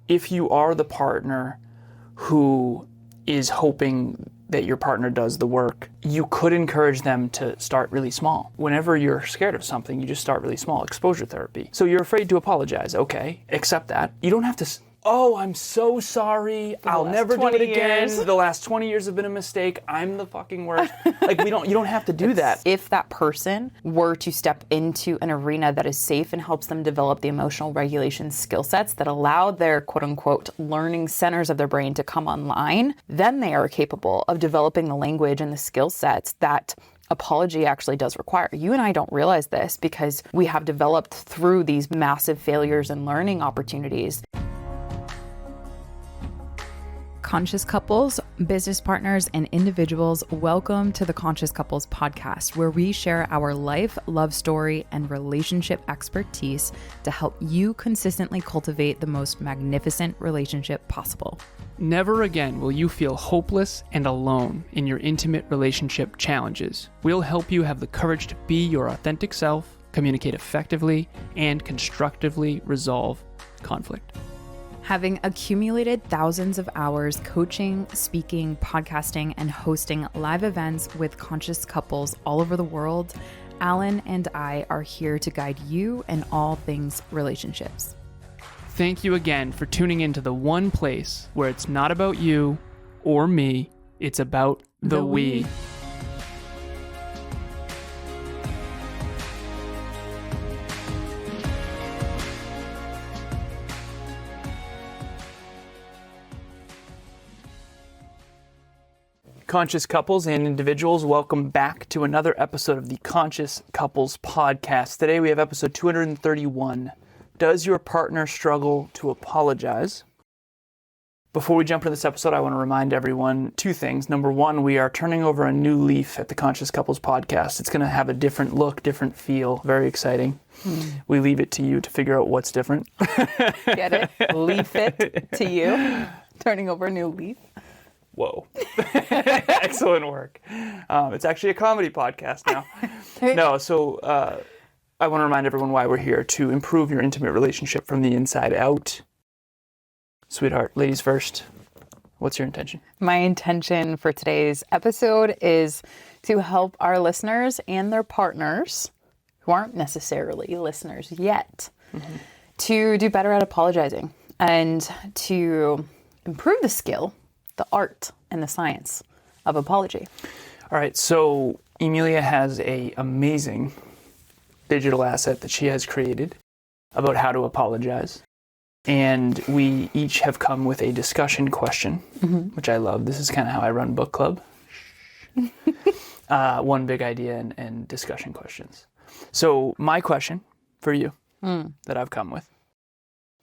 if you are the partner who is hoping that your partner does the work, you could encourage them to start really small. Whenever you're scared of something, you just start really small. Exposure therapy. So you're afraid to apologize. Okay, accept that. You don't have to, oh, I'm so sorry. I'll never do it again. The last 20 years have been a mistake. I'm the fucking worst. Like, you don't have to do that. If that person were to step into an arena that is safe and helps them develop the emotional regulation skill sets that allow their quote unquote learning centers of their brain to come online, then they are capable of developing the language and the skill sets that apology actually does require. You and I don't realize this because we have developed through these massive failures and learning opportunities. Conscious couples, business partners, and individuals, welcome to the Conscious Couples podcast, where we share our life, love story, and relationship expertise to help you consistently cultivate the most magnificent relationship possible. Never again will you feel hopeless and alone in your intimate relationship challenges. We'll help you have the courage to be your authentic self, communicate effectively, and constructively resolve conflict. Having accumulated thousands of hours coaching, speaking, podcasting, and hosting live events with conscious couples all over the world, Alan and I are here to guide you in all things relationships. Thank you again for tuning into the one place where it's not about you or me, it's about the we. Conscious couples and individuals, welcome back to another episode of the Conscious Couples podcast. Today we have episode 231. Does your partner struggle to apologize? Before we jump into this episode, I want to remind everyone two things. Number one, we are turning over a new leaf at the Conscious Couples podcast. It's going to have a different look, different feel. Very exciting. We leave it to you to figure out what's different. Get it? Leaf it to you. Turning over a new leaf. Whoa. Excellent work. It's actually a comedy podcast now. I want to remind everyone why we're here, to improve your intimate relationship from the inside out. Sweetheart, ladies first, what's your intention? My intention for today's episode is to help our listeners and their partners, who aren't necessarily listeners yet, to do better at apologizing and to improve the skill, the art, and the science of apology. All right, so Emilia has an amazing digital asset that she has created about how to apologize. And we each have come with a discussion question, which I love. This is kind of how I run book club. One big idea and discussion questions. So my question for you that I've come with: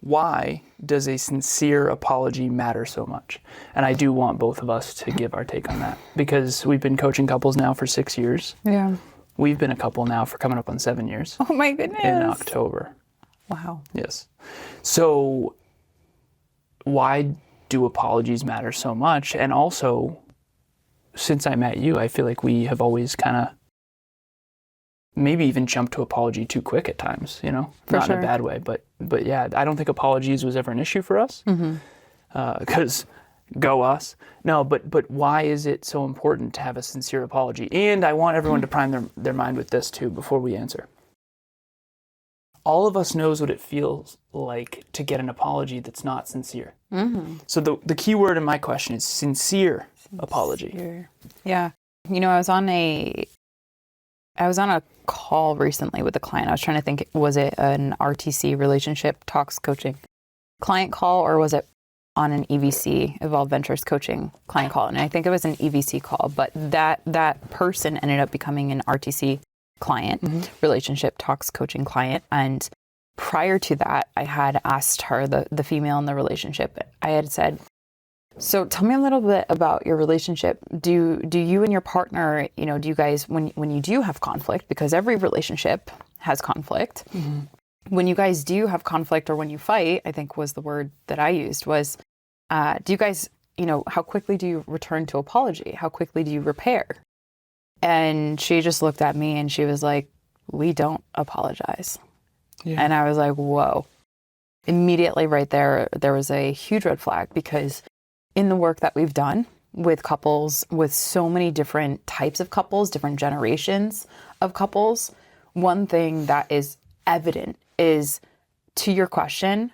why does a sincere apology matter so much? And I do want both of us to give our take on that, because we've been coaching couples now for 6 years. Yeah. We've been a couple now for coming up on 7 years. Oh my goodness. In October. Wow. Yes. So why do apologies matter so much? And also, since I met you, I feel like we have always kind of maybe even jumped to apology too quick at times, you know, not in a bad way, but yeah, I don't think apologies was ever an issue for us, because go us. No, but why is it so important to have a sincere apology? And I want everyone to prime their mind with this too before we answer. All of us knows what it feels like to get an apology that's not sincere. So the key word in my question is sincere apology. Yeah. You know, I was on a call recently with a client. I was trying to think, was it an RTC, relationship talks coaching client call, or was it on an EVC, Evolved Ventures coaching client call? And I think it was an EVC call, but that person ended up becoming an RTC client, relationship talks coaching client. And prior to that, I had asked her, the female in the relationship, I had said, so tell me a little bit about your relationship. Do you and your partner, you know, do you guys, when you do have conflict, because every relationship has conflict, when you guys do have conflict, or when you fight, I think was the word that I used, was, do you guys, you know, how quickly do you return to apology? How quickly do you repair? And she just looked at me and she was like, we don't apologize. Yeah. And I was like, whoa. immediately right there was a huge red flag, because in the work that we've done with couples, with so many different types of couples, different generations of couples, one thing that is evident is, to your question,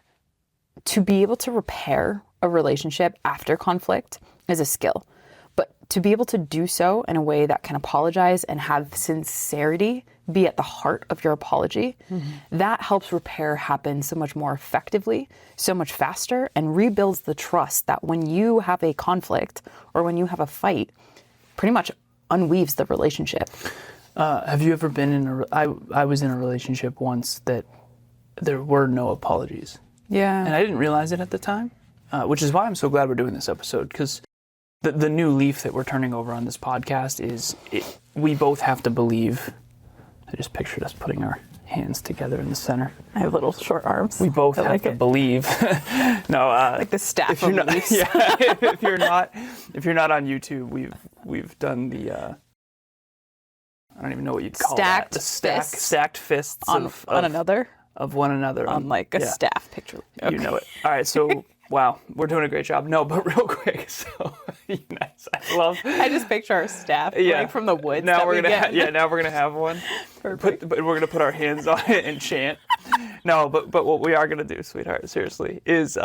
to be able to repair a relationship after conflict is a skill. But to be able to do so in a way that can apologize and have sincerity be at the heart of your apology, that helps repair happen so much more effectively, so much faster, and rebuilds the trust that when you have a conflict or when you have a fight, pretty much unweaves the relationship. Have you ever been in I was in a relationship once that there were no apologies. Yeah. And I didn't realize it at the time, which is why I'm so glad we're doing this episode, because the new leaf that we're turning over on this podcast is we both have to believe. I just pictured us putting our hands together in the center. I have little short arms. We both have to believe. No, like the staff if you're of not, leaves. yeah, if you're not on YouTube, we've done the I don't even know what you'd call that. The stacked fists on another. Of one another. On like a staff picture. Okay. You know it. All right, so wow, we're doing a great job. No, but real quick, so nice. I just picture our staff like from the woods. Now we're gonna have one. Perfect. But we're gonna put our hands on it and chant. No, but what we are gonna do, sweetheart, seriously, is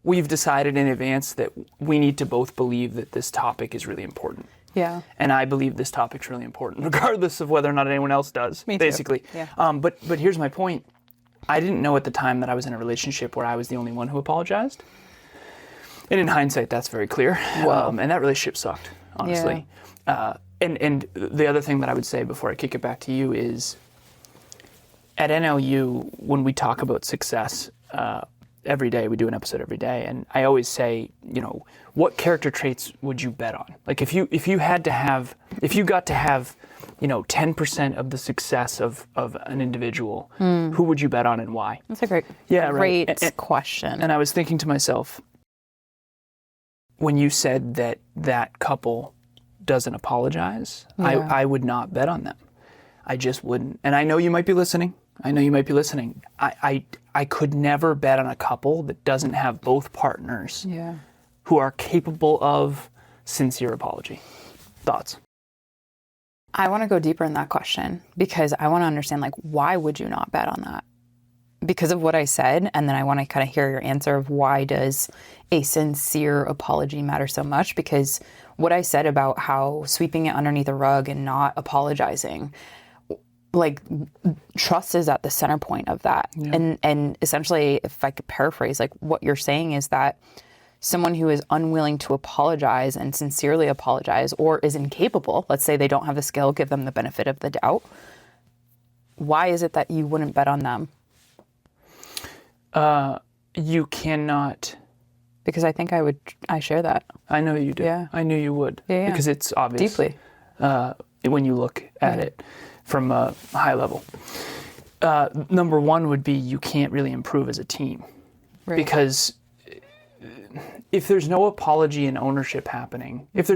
we've decided in advance that we need to both believe that this topic is really important. Yeah. And I believe this topic's really important, regardless of whether or not anyone else does. Me too. Basically. Yeah. But here's my point. I didn't know at the time that I was in a relationship where I was the only one who apologized. And in hindsight, that's very clear. Wow. And that relationship sucked, honestly. Yeah. And the other thing that I would say before I kick it back to you is, at NLU, when we talk about success, every day, we do an episode every day, and I always say, what character traits would you bet on? Like if you got to have, 10% of the success of an individual, who would you bet on and why? That's a great question. And I was thinking to myself, when you said that couple doesn't apologize, I would not bet on them. I just wouldn't. And I know you might be listening. I could never bet on a couple that doesn't have both partners who are capable of sincere apology. Thoughts? I want to go deeper in that question, because I want to understand, why would you not bet on that? Because of what I said, and then I want to kind of hear your answer of why does a sincere apology matter so much? Because what I said about how sweeping it underneath a rug and not apologizing, trust is at the center point of that. Yeah. And essentially, if I could paraphrase, what you're saying is that someone who is unwilling to apologize and sincerely apologize, or is incapable, let's say they don't have the skill, give them the benefit of the doubt. Why is it that you wouldn't bet on them? You cannot. Because I think I share that. I know you do. Yeah. I knew you would. Yeah. Because it's obvious. Deeply. When you look at it from a high level. Number one would be, you can't really improve as a team. Right. Because if there's no apology and ownership happening, it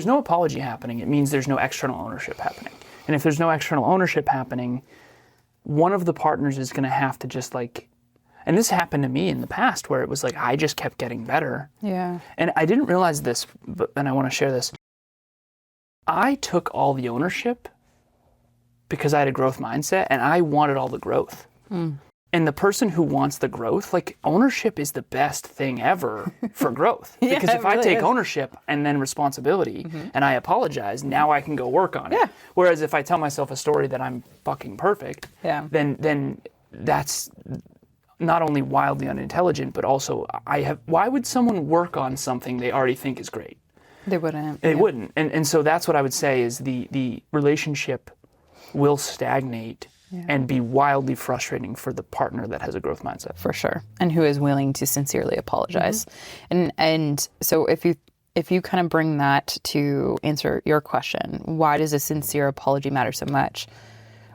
means there's no external ownership happening. And if there's no external ownership happening, one of the partners is going to have to just and this happened to me in the past, where it was I just kept getting better. Yeah. And I didn't realize this, and I want to share this. I took all the ownership because I had a growth mindset, and I wanted all the growth. And the person who wants the growth, ownership is the best thing ever for growth. Because if I take ownership and then responsibility and I apologize, now I can go work on it. Yeah. Whereas if I tell myself a story that I'm fucking perfect, then that's not only wildly unintelligent, but also why would someone work on something they already think is great? They wouldn't. They wouldn't. And so that's what I would say is the relationship will stagnate and be wildly frustrating for the partner that has a growth mindset. For sure. And who is willing to sincerely apologize. And so if you kind of bring that to answer your question, why does a sincere apology matter so much?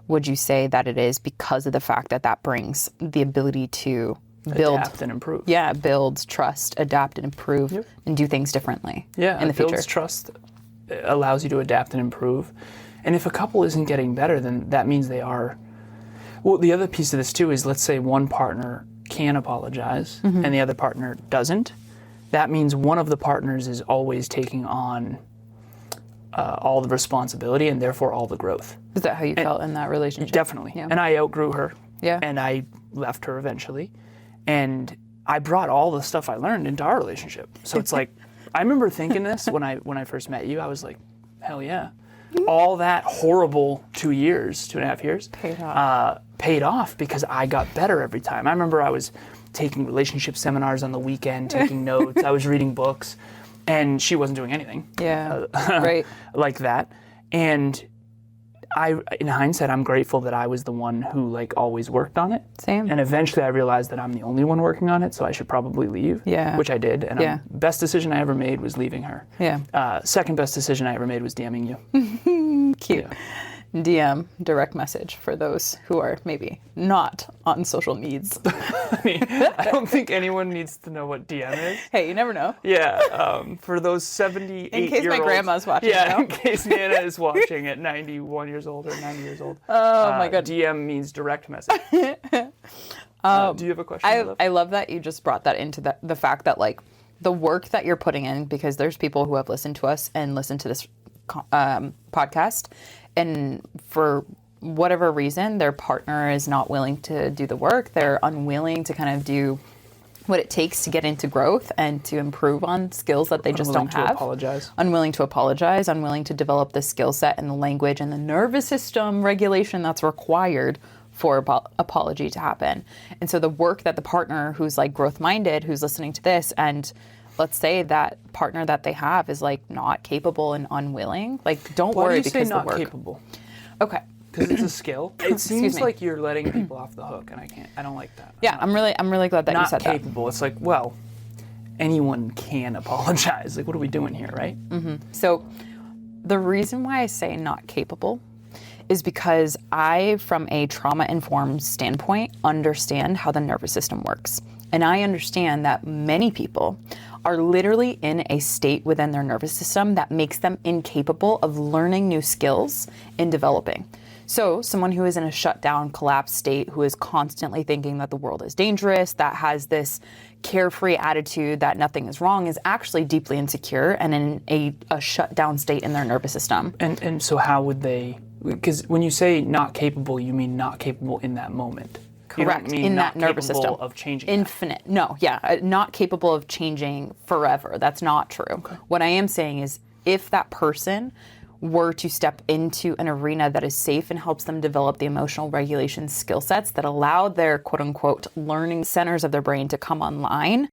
Would you say that it is because of the fact that brings the ability to build, adapt and improve? Yeah, builds trust, adapt and improve, and do things differently in the future. Builds trust, allows you to adapt and improve. And if a couple isn't getting better, then that means they are. Well, the other piece of this too is, let's say one partner can apologize and the other partner doesn't, that means one of the partners is always taking on all the responsibility and therefore all the growth. Is that how you felt in that relationship? Definitely. Yeah. And I outgrew her. Yeah. And I left her eventually. And I brought all the stuff I learned into our relationship. So it's like, I remember thinking this when I first met you. I was like, hell yeah. All that horrible 2.5 years paid off because I got better every time. I remember I was taking relationship seminars on the weekend, taking notes. I was reading books, and she wasn't doing anything. Yeah, right. Like that. And in hindsight, I'm grateful that I was the one who like always worked on it. Same. And eventually I realized that I'm the only one working on it, so I should probably leave. Yeah. Which I did. And best decision I ever made was leaving her. Yeah. Second best decision I ever made was DMing you. Cute. Yeah. DM, direct message for those who are maybe not on social needs. I mean, I don't think anyone needs to know what DM is. Hey, you never know. Yeah, for those 78-year-olds. In case my grandma's watching. Yeah, you know? in case Nana is watching at 91 years old or 90 years old. Oh my God. DM means direct message. Do you have a question? I love that you just brought that into the fact that like the work that you're putting in, because there's people who have listened to us and listened to this podcast, and for whatever reason, their partner is not willing to do the work. They're unwilling to kind of do what it takes to get into growth and to improve on skills that they just don't have. Unwilling to apologize, unwilling to develop the skill set and the language and the nervous system regulation that's required for apology to happen. And so the work that the partner who's like growth minded, who's listening to this, and let's say that partner that they have is like not capable and unwilling, like don't worry because not the work. Capable? Okay. Because it's a skill. It seems like you're letting people off the hook, and I don't like that. Yeah, I'm really glad that you said that. Not capable. It's like, well, anyone can apologize. Like, what are we doing here, right? Mm-hmm. So the reason why I say not capable is because I, from a trauma-informed standpoint, understand how the nervous system works. And I understand that many people are literally in a state within their nervous system that makes them incapable of learning new skills and developing. So someone who is in a shutdown, collapsed state, who is constantly thinking that the world is dangerous, that has this carefree attitude that nothing is wrong, is actually deeply insecure and in a shutdown state in their nervous system. And so how would they, because when you say not capable, you mean not capable in that moment. Correct, in that nervous system. Of changing Infinite. That. No, yeah, not capable of changing forever. That's not true. Okay. What I am saying is if that person were to step into an arena that is safe and helps them develop the emotional regulation skill sets that allow their quote unquote learning centers of their brain to come online,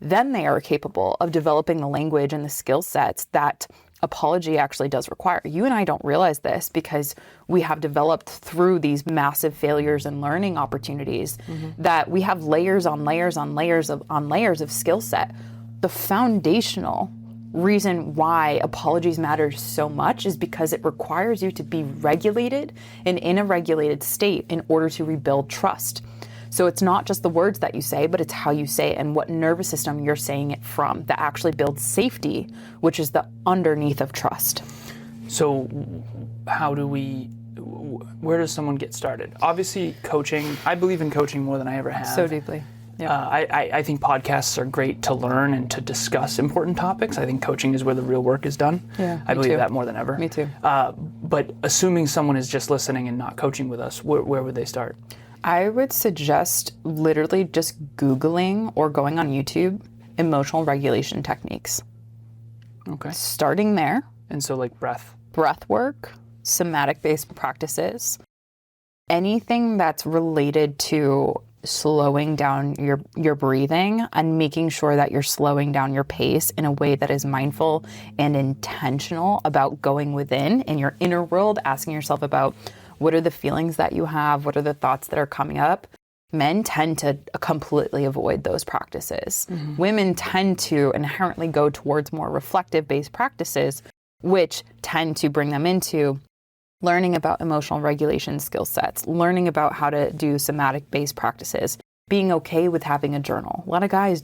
then they are capable of developing the language and the skill sets that apology actually does require. You and I don't realize this because we have developed through these massive failures and learning opportunities that we have layers on layers on layers of skill set. The foundational reason why apologies matter so much is because it requires you to be regulated and in a regulated state in order to rebuild trust. So it's not just the words that you say, but it's how you say it and what nervous system you're saying it from that actually builds safety, which is the underneath of trust. So where does someone get started? Obviously coaching, I believe in coaching more than I ever have. So deeply. Yeah. I think podcasts are great to learn and to discuss important topics. I think coaching is where the real work is done. Yeah, I believe that more than ever. Me too. But assuming someone is just listening and not coaching with us, where would they start? I would suggest literally just Googling or going on YouTube emotional regulation techniques. Okay. Starting there. And so like breath work, somatic-based practices, anything that's related to slowing down your breathing and making sure that you're slowing down your pace in a way that is mindful and intentional about going within in your inner world, asking yourself about what are the feelings that you have, what are the thoughts that are coming up. Men tend to completely avoid those practices. Mm-hmm. Women tend to inherently go towards more reflective-based practices, which tend to bring them into learning about emotional regulation skill sets, learning about how to do somatic-based practices, being okay with having a journal. A lot of guys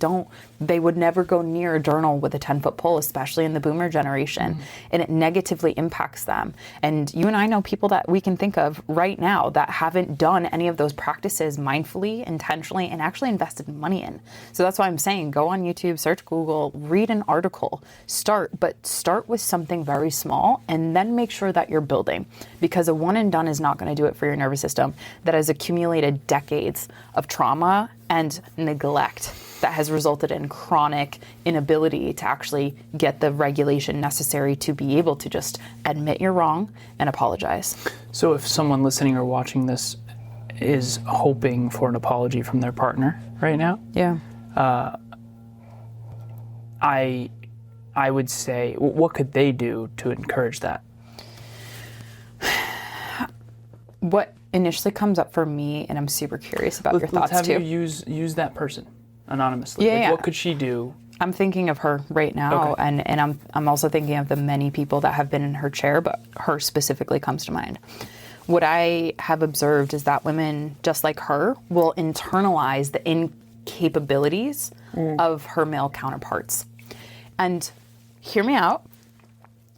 they would never go near a journal with a 10-foot pole, especially in the boomer generation, and it negatively impacts them. And you and I know people that we can think of right now that haven't done any of those practices mindfully, intentionally, and actually invested money in. So that's why I'm saying go on YouTube, search Google, read an article, start with something very small, and then make sure that you're building, because a one and done is not going to do it for your nervous system that has accumulated decades of trauma and neglect that has resulted in chronic inability to actually get the regulation necessary to be able to just admit you're wrong and apologize. So if someone listening or watching this is hoping for an apology from their partner right now, Yeah. I would say, what could they do to encourage that? What initially comes up for me, and I'm super curious about your thoughts let's have too. you use that person anonymously. Yeah, yeah. What could she do? I'm thinking of her right now, Okay. and I'm also thinking of the many people that have been in her chair, but her specifically comes to mind. What I have observed is that women, just like her, will internalize the incapabilities of her male counterparts. And hear me out.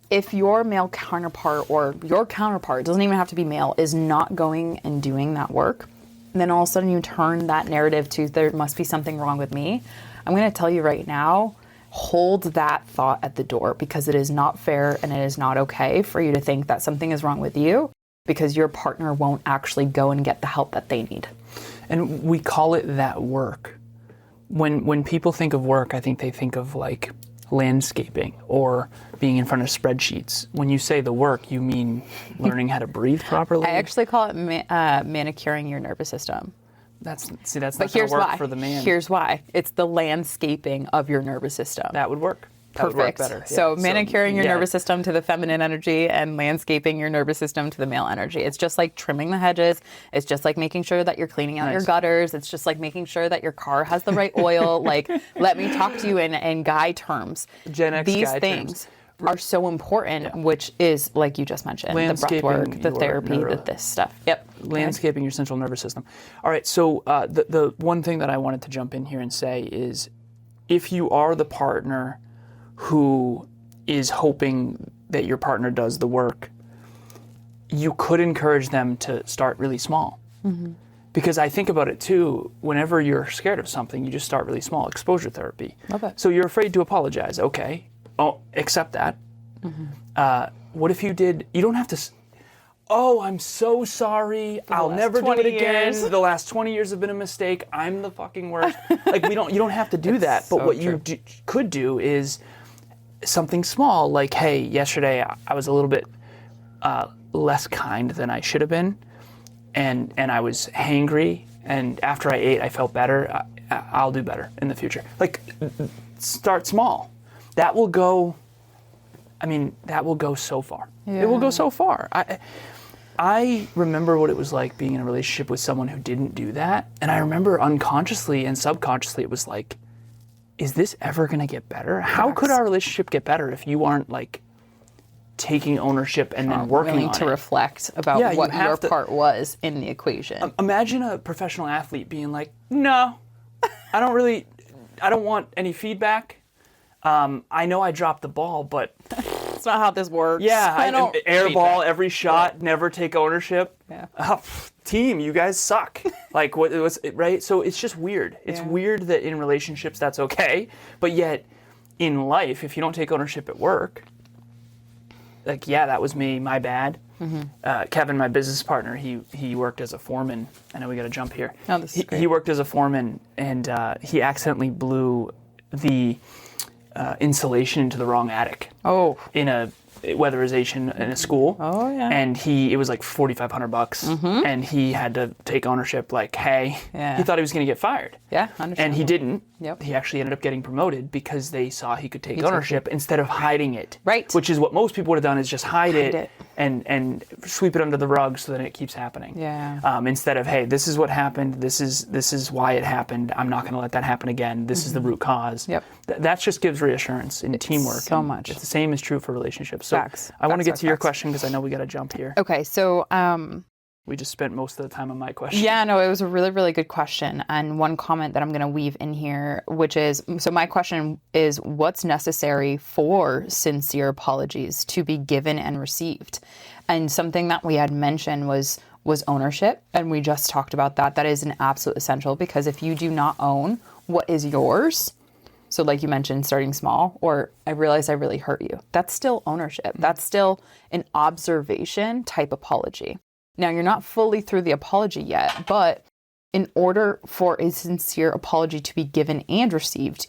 If your male counterpart, or your counterpart, doesn't even have to be male, is not going and doing that work, then all of a sudden you turn that narrative to there must be something wrong with me. I'm going to tell you right now, hold that thought at the door, because it is not fair and it is not okay for you to think that something is wrong with you because your partner won't actually go and get the help that they need. And we call it that work. When people think of work, I think they think of like landscaping or being in front of spreadsheets. When you say the work, you mean learning how to breathe properly? I actually call it manicuring your nervous system. That's But not going here's to work why. for the man. Here's why. It's the landscaping of your nervous system. That would work. That would work Perfect. better. So Yeah. manicuring your yeah. nervous system to the feminine energy and landscaping your nervous system to the male energy. It's just like trimming the hedges. It's just like making sure that you're cleaning out your Nice. gutters. It's just like making sure that your car has the right oil. Like, let me talk to you in guy terms. Gen X These guy things terms. are so important, which is, like you just mentioned, the breath Landscaping work, the your therapy, neuro- this stuff. Yep. Landscaping your central nervous system. All right, so the one thing that I wanted to jump in here and say is, if you are the partner who is hoping that your partner does the work, you could encourage them to start really small. Because I think about it too, whenever you're scared of something, you just start really small. Exposure therapy. Love it. So you're afraid to apologize. Okay. Oh, accept that. What if you don't have to, oh, I'm so sorry. I'll last never do 20 it again. years. The last 20 years have been a mistake. I'm the fucking worst. Like you don't have to do that. But so what you could do is something small, like, hey, yesterday I was a little bit less kind than I should have been, and I was hangry, and after I ate, I felt better. I'll do better in the future. Like, start small. That will go. I mean, that will go so far. It will go so far. I remember what it was like being in a relationship with someone who didn't do that, and I remember unconsciously and subconsciously it was like, is this ever going to get better? How could our relationship get better if you aren't like taking ownership and then working willing on to it? reflect about Yeah, you what have your to- part was in the equation. Imagine a professional athlete being like, no, I don't want any feedback. I know I dropped the ball, but That's not how this works. yeah, I don't air feedback. ball every shot, never take ownership. Yeah. Team, you guys suck. Like what was right? So it's just weird. It's Yeah. weird that in relationships that's okay, but yet in life, if you don't take ownership at work, like, yeah, that was me, my bad. Kevin, my business partner, he worked as a foreman. I know we got to jump here. Oh, this is great. He worked as a foreman, and he accidentally blew the insulation into the wrong attic Oh. in a weatherization in a school. Oh, yeah. And it was like $4,500, and he had to take ownership. Like, hey, Yeah. he thought he was going to get fired. Yeah, And he didn't. Yep. He actually ended up getting promoted because they saw he could take ownership instead of hiding it. Right. Which is what most people would have done, is just hide it. it and sweep it under the rug so that it keeps happening. Yeah. Instead of, hey, this is what happened. This is why it happened. I'm not going to let that happen again. This is the root cause. Yep. That just gives reassurance in teamwork. so and much. It's the same is true for relationships. So Facts. I want to Facts, get to your facts. question because I know we got to jump here. Okay, so We just spent most of the time on my question. Yeah, no, it was a really, really good question. And one comment that I'm going to weave in here, which is, so my question is, what's necessary for sincere apologies to be given and received? And something that we had mentioned was ownership. And we just talked about that. That is an absolute essential, because if you do not own what is yours, so like you mentioned, starting small, or I realize I really hurt you, that's still ownership. That's still an observation type apology. Now, you're not fully through the apology yet, but in order for a sincere apology to be given and received,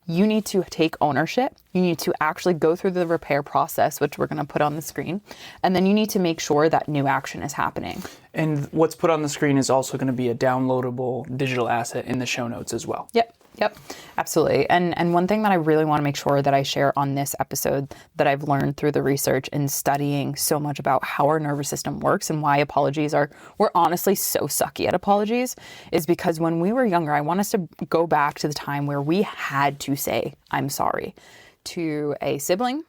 you need to take ownership. You need to actually go through the repair process, which we're going to put on the screen. And then you need to make sure that new action is happening. And what's put on the screen is also going to be a downloadable digital asset in the show notes as well. Yep, absolutely. And one thing that I really want to make sure that I share on this episode that I've learned through the research and studying so much about how our nervous system works and why we're honestly so sucky at apologies, is because when we were younger, I want us to go back to the time where we had to say, I'm sorry, to a sibling,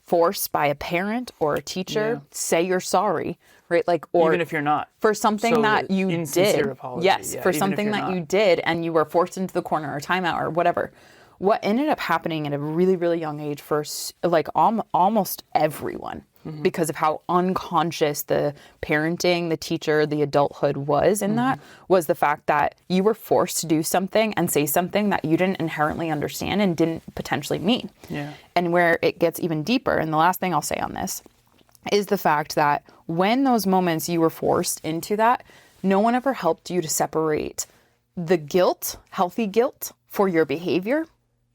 forced by a parent or a teacher, say you're sorry, right? Like, or even if you're not, for something that you insincere did, apology. yes, for something that you did and you were forced into the corner or timeout or whatever. What ended up happening at a really, really young age for like almost everyone, because of how unconscious the parenting, the teacher, the adulthood was in that, was the fact that you were forced to do something and say something that you didn't inherently understand and didn't potentially mean. Yeah. And where it gets even deeper, and the last thing I'll say on this is the fact that when those moments you were forced into that, no one ever helped you to separate the guilt, healthy guilt for your behavior,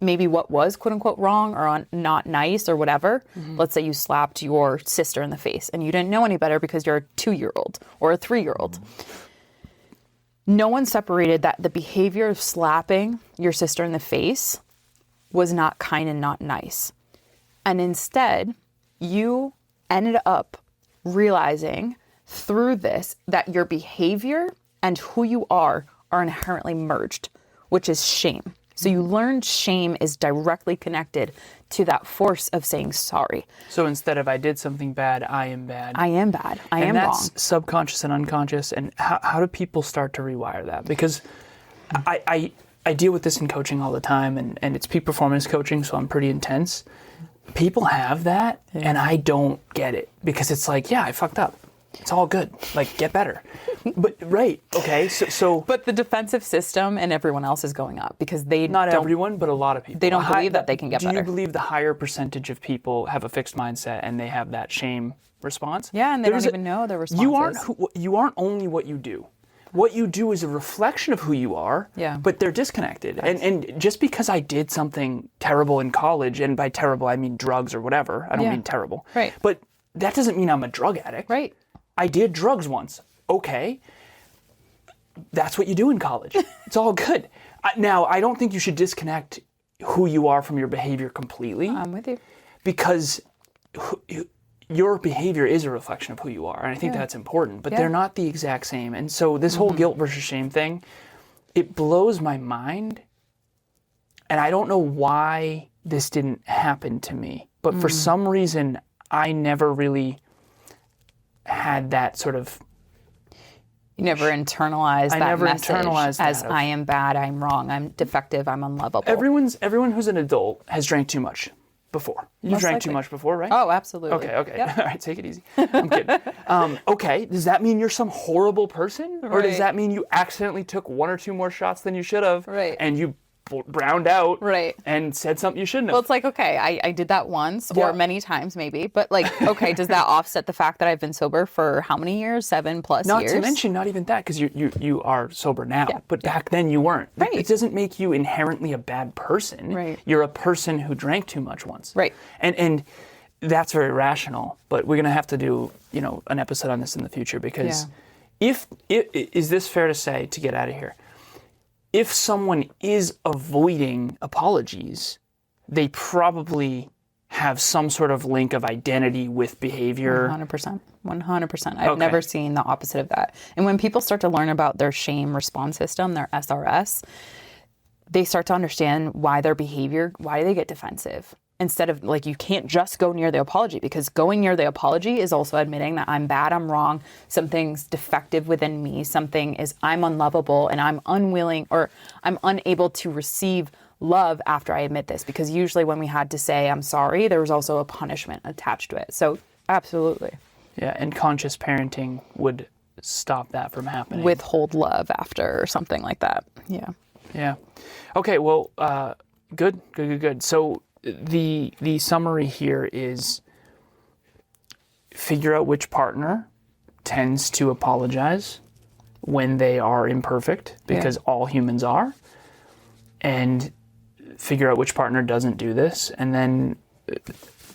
maybe what was quote unquote wrong or not nice or whatever. Let's say you slapped your sister in the face and you didn't know any better because you're a 2-year-old or a 3-year-old. No one separated that the behavior of slapping your sister in the face was not kind and not nice. And instead, you ended up realizing through this that your behavior and who you are inherently merged, which is shame. So you learned shame is directly connected to that force of saying sorry. So instead of I did something bad, I am bad. I am bad. I am wrong. And that's subconscious and unconscious. And how do people start to rewire that? Because I deal with this in coaching all the time, and it's peak performance coaching, so I'm pretty intense. People have that, and I don't get it, because it's like, yeah, I fucked up. It's all good. Like, get better. But right, okay, so but the defensive system and everyone else is going up because they not don't, everyone, but a lot of people. They don't believe that they can get better. Do you believe the higher percentage of people have a fixed mindset and they have that shame response? Yeah, and they don't even know their responses. You aren't only what you do. What you do is a reflection of who you are, but they're disconnected. And just because I did something terrible in college, and by terrible I mean drugs or whatever, I don't mean terrible. Right. But that doesn't mean I'm a drug addict. Right. I did drugs once. Okay. That's what you do in college. It's all good. Now, I don't think you should disconnect who you are from your behavior completely. I'm with you. Because your behavior is a reflection of who you are. And I think that's important. But they're not the exact same. And so this whole guilt versus shame thing, it blows my mind. And I don't know why this didn't happen to me. But for some reason, I never really had that sort of... You never internalized that message as I am bad, I'm wrong, I'm defective, I'm unlovable. Everyone who's an adult has drank too much before. You drank too much before, right? Oh, absolutely. Okay. Yep. All right, take it easy. I'm kidding. Okay, does that mean you're some horrible person? Or does that mean you accidentally took 1 or 2 more shots than you should have? Right. And you browned out right. and said something you shouldn't have. Well, it's like, okay, I did that once or many times maybe, but like, okay, does that offset the fact that I've been sober for how many years? 7+ years? Not to mention, not even that, because you are sober now, but back then you weren't. Right. It doesn't make you inherently a bad person. Right. You're a person who drank too much once. Right. And that's very rational, but we're going to have to do, an episode on this in the future, because is this fair to say, to get out of here? If someone is avoiding apologies, they probably have some sort of link of identity with behavior. 100%. I've never seen the opposite of that. And when people start to learn about their shame response system, their SRS, they start to understand why their behavior, why they get defensive. instead of like, you can't just go near the apology, because going near the apology is also admitting that I'm bad, I'm wrong, something's defective within me, I'm unlovable and I'm unwilling or I'm unable to receive love after I admit this. Because usually when we had to say I'm sorry, there was also a punishment attached to it. So absolutely. Yeah, and conscious parenting would stop that from happening. Withhold love after or something like that. Yeah. Yeah. Okay, well, good. So the summary here is figure out which partner tends to apologize when they are imperfect, because all humans are, and figure out which partner doesn't do this, and then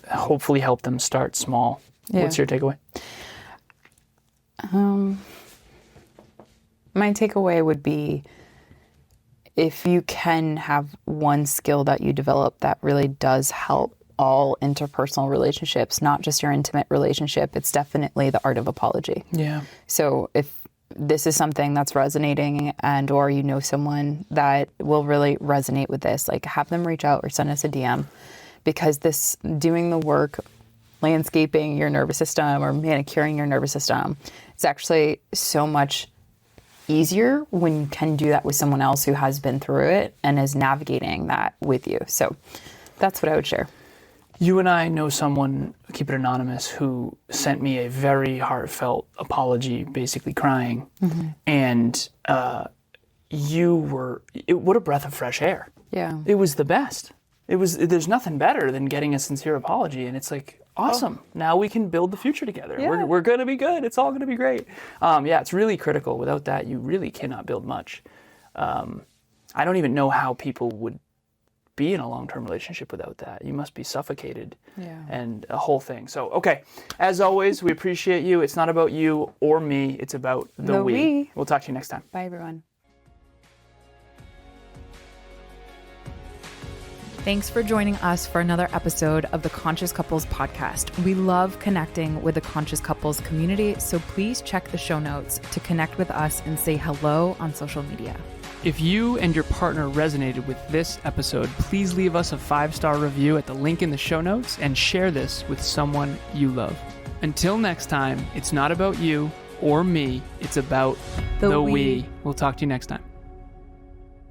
hopefully help them start small. Yeah. What's your takeaway? My takeaway would be, if you can have one skill that you develop that really does help all interpersonal relationships, not just your intimate relationship, it's definitely the art of apology. Yeah. So if this is something that's resonating, and or you know someone that will really resonate with this, like, have them reach out or send us a DM, because this, doing the work, landscaping your nervous system or manicuring your nervous system, it's actually so much easier when you can do that with someone else who has been through it and is navigating that with you. So that's what I would share. You and I know someone, keep it anonymous, who sent me a very heartfelt apology, basically crying. Mm-hmm. And what a breath of fresh air. Yeah. It was the best. There's nothing better than getting a sincere apology. And it's like, awesome. Oh. Now we can build the future together. Yeah. We're going to be good. It's all going to be great. It's really critical. Without that, you really cannot build much. I don't even know how people would be in a long-term relationship without that. You must be suffocated and a whole thing. So, okay. As always, we appreciate you. It's not about you or me. It's about the we. We'll talk to you next time. Bye, everyone. Thanks for joining us for another episode of the Conscious Couples podcast. We love connecting with the Conscious Couples community, so please check the show notes to connect with us and say hello on social media. If you and your partner resonated with this episode, please leave us a 5-star review at the link in the show notes and share this with someone you love. Until next time, it's not about you or me, it's about the we. We'll talk to you next time.